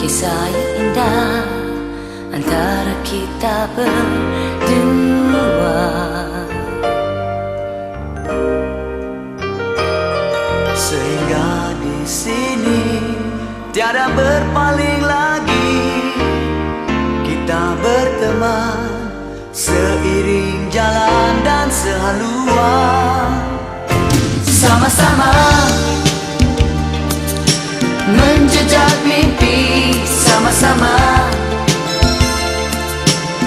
Kisah yang indah antara kita berdua, sehingga di sini tiada berpaling lagi. Kita berteman seiring jalan dan sehaluan, sama-sama menjejak mimpi, sama-sama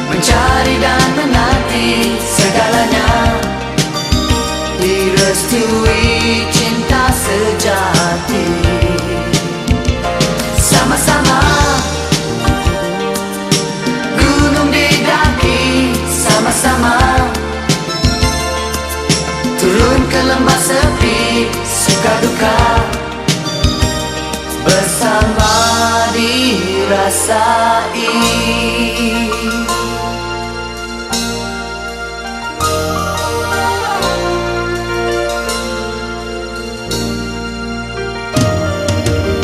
mencari dan menanti segalanya, direstui cinta sejati. Sama-sama gunung didaki, sama-sama turun ke lembah sepi, suka duka bersama dirasai.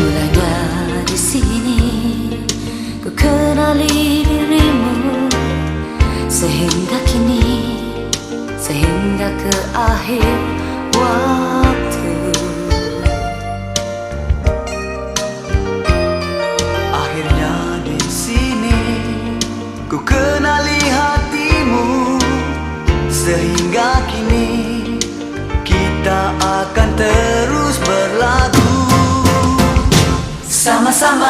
Mulanya di sini ku kenali dirimu, sehingga kini, sehingga ke akhir waktu. Ku kenali hatimu, sehingga kini kita akan terus berlagu. Sama-sama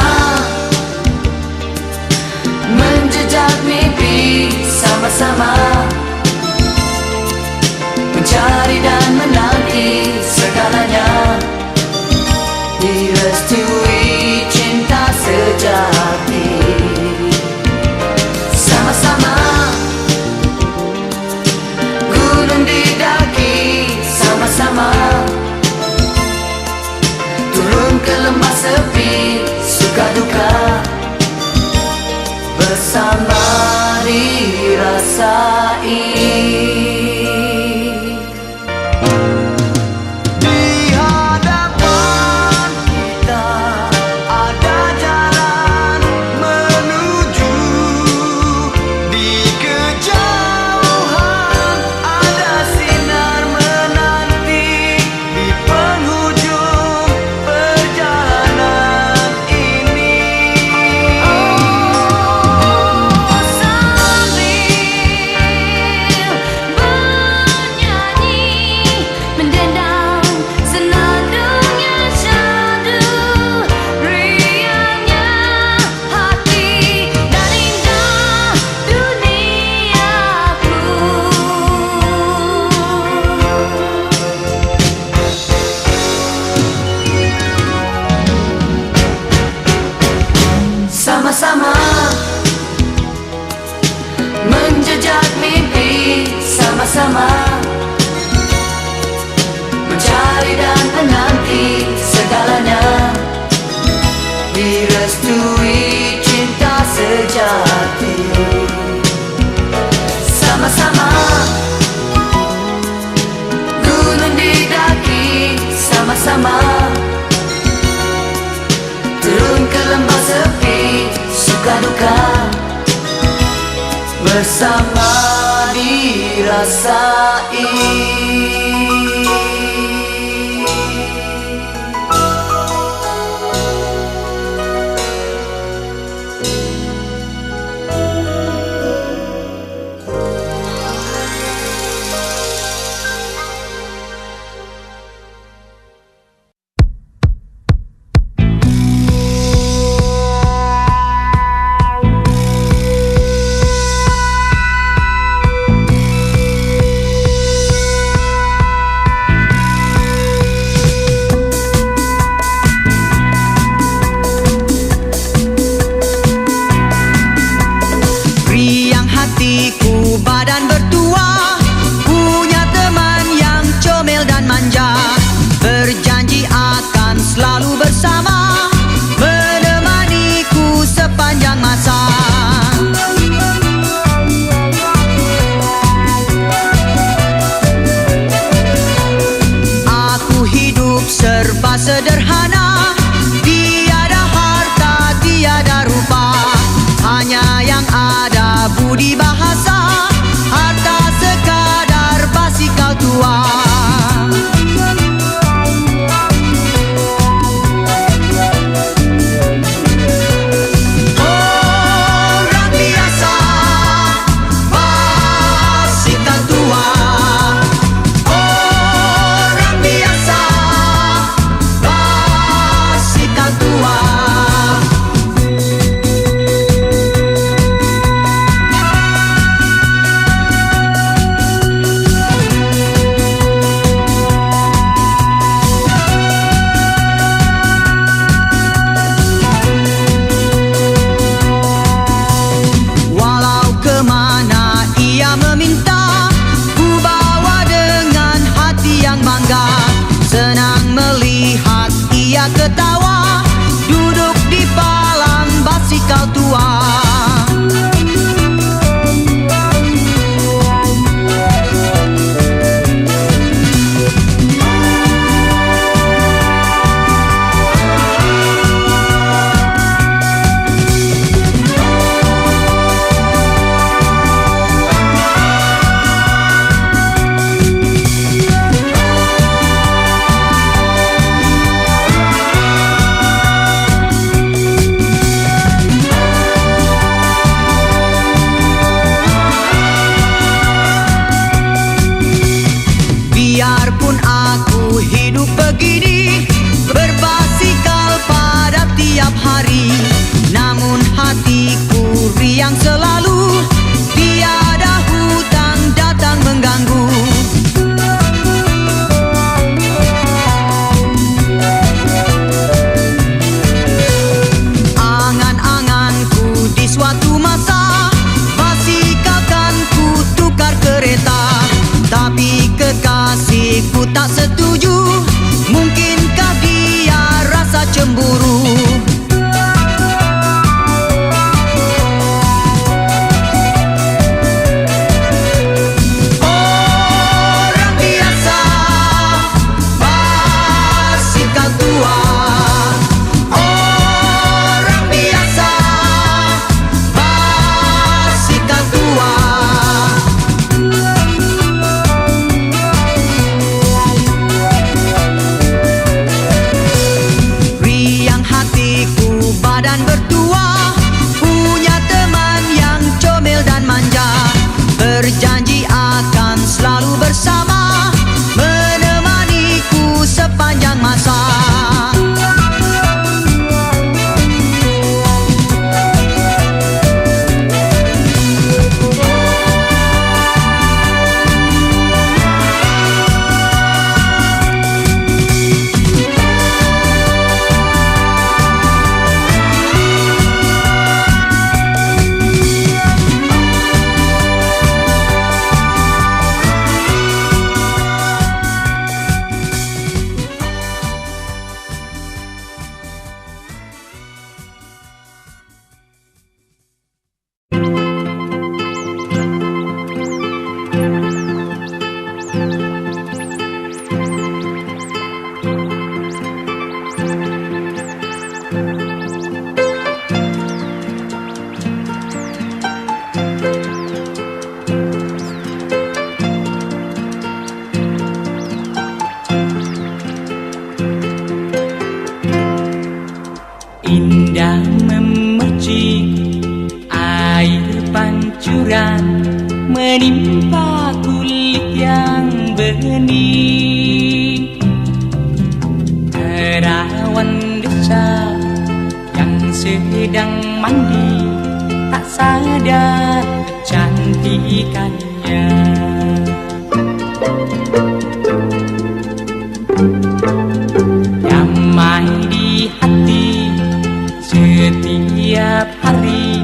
menjejak mimpi, sama-sama mencari dan menanti segalanya, direstui cinta sejati. Sama-sama gunung didaki, sama-sama turun ke lembah sepi, suka duka bersama dirasai. Sama-sama menjejak mimpi, sama-sama mencari dan menanti segalanya, direstui cinta sejati. Sama-sama gunung didaki, sama-sama turun ke lembah sepi, suka duka bersama dirasai. selalu bersama, menemaniku sepanjang masa. Aku hidup serba sederhana, tiada harta, tiada rupa, hanya yang ada budi bahasa, harta sekadar basi kau tua. Senang melihat ia ketawa, duduk di palang basi kau tua. Biarpun aku hidup begini, berbasikal pada tiap hari, namun hatiku riang selalu, tiada hutang datang mengganggu. Angan-anganku di suatu masa, basikal kan ku tukar kereta, tapi kekasihku tak setuju. Mungkinkah dia rasa cemburu? Orang biasa, basikal tua. Orang biasa, basikal tua. Badan bertua, punya teman yang comel dan manja, berjanji akan selalu bersama, menemaniku sepanjang masa. Indah memercik air pancuran, menimpa kulit yang bening. Perawan desa yang sedang mandi, tak sadar kecantikannya. Damai di hati setiap hari,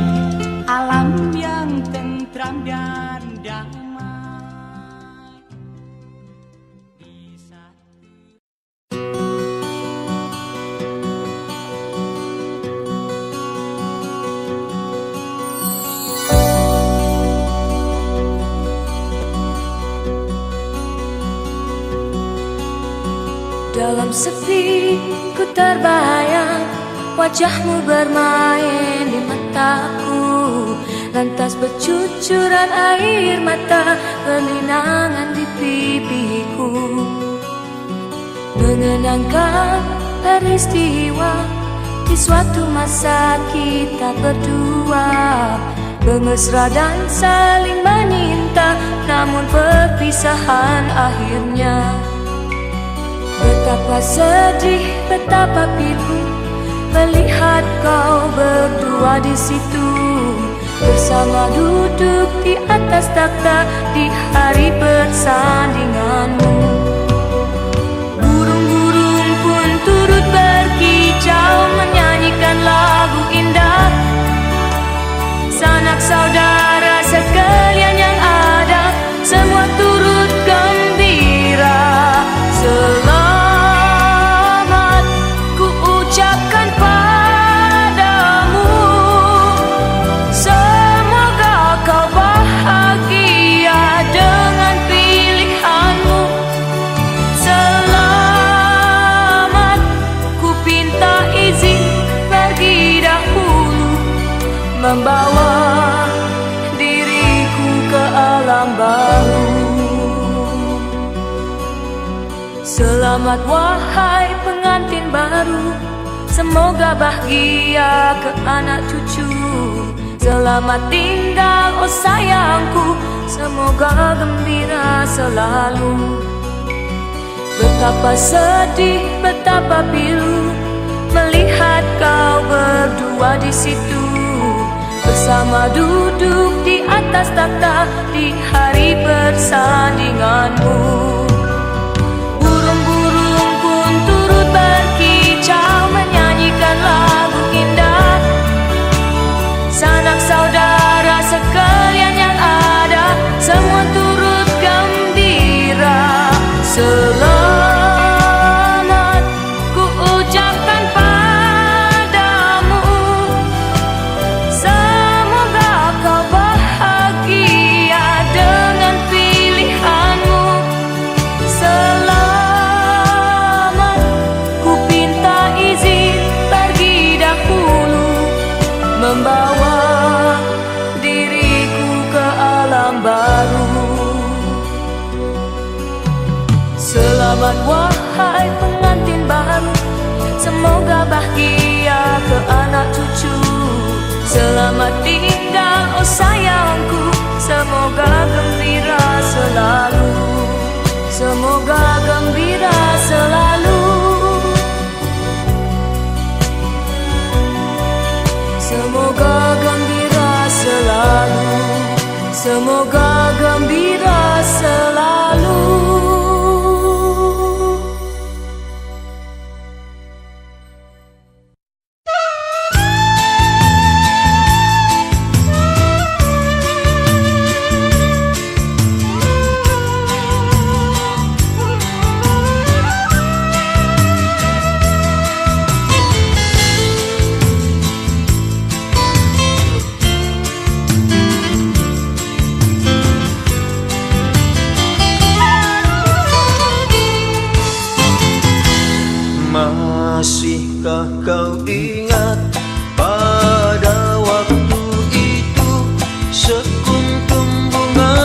alam yang tentram dan damai. Malam sepi ku terbayang, wajahmu bermain di mataku. Lantas bercucuran air mata berlinangan di pipiku, mengenangkan peristiwa di suatu masa kita berdua, bermesra dan saling meminta, namun perpisahan akhirnya. Betapa sedih, betapa pilu melihat kau berdua di situ, bersama duduk di atas takhta di hari persandinganmu. Burung-burung pun turut berkicau menyanyikan lagu indah. Sanak saudara sekalian yang ada, semua turut gembira. Selamat ku ucapkan padamu, semoga kau bahagia dengan pilihanmu. Selamat ku pinta izin pergi dahulu, membawa diriku ke alam baru. Selamat wahai pengantin baru, semoga bahagia ke anak cucu. Selamat tinggal oh sayangku, semoga gembira selalu. Betapa sedih, betapa pilu melihat kau berdua di situ, bersama duduk di atas takhta di hari persandinganmu. Burung-burung pun turut berkicau menyanyikan lagu indah. Sanak saudara sekalian yang ada, semua turut gembira. Selamat ku ucapkan padamu, semoga kau bahagia dengan pilihanmu. Selamat ku pinta izin pergi dahulu, membawa diriku ke alam baru. Selamat wahai pengantin baru, semoga bahagia ke anak cucu. Selamat tinggal oh sayangku, semoga gembira selalu. Semoga gembira selalu. Semoga gembira selalu. Semoga gembira selalu. Masihkah kau ingat pada waktu itu, sekuntum bunga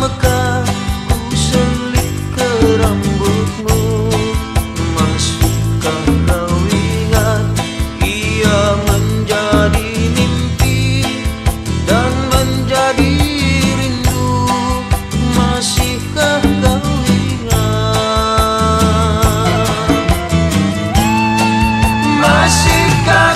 mekar ku selip ke rambutmu. Masihkah kau ingat ia menjadi mimpi dan menjadi rindu? Masihkah kau ingat? Masihkah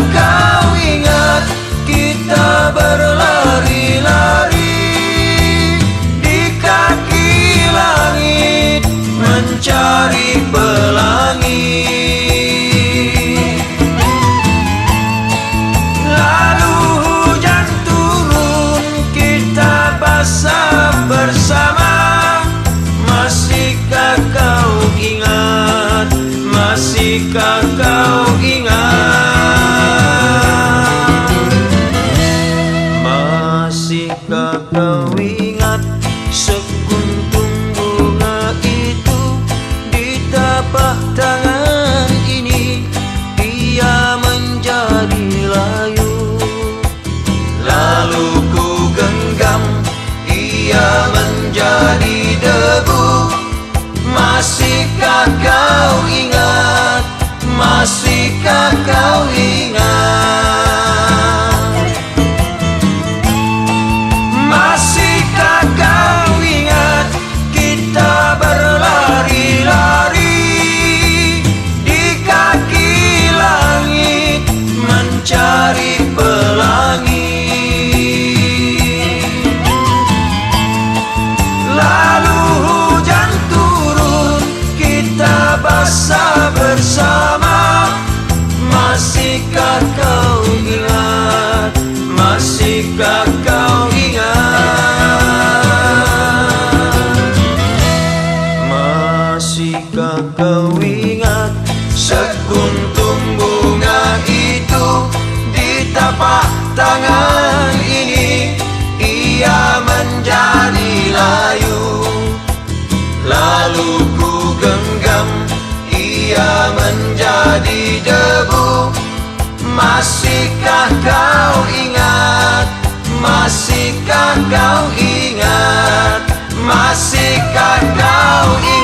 masihkah kau ingat? Masihkah kau ingat kita berlari-lari di kaki langit mencari pelangi? Lalu hujan turun, kita basah bersama. Masihkah kau ingat? Masihkah kau ingat? Masihkah kau ingat sekuntum bunga itu di tapak tangan ini? Ia menjadi layu, lalu ku genggam, ia menjadi debu. Masihkah kau ingat? Masihkah kau ingat? Masihkah kau ingat?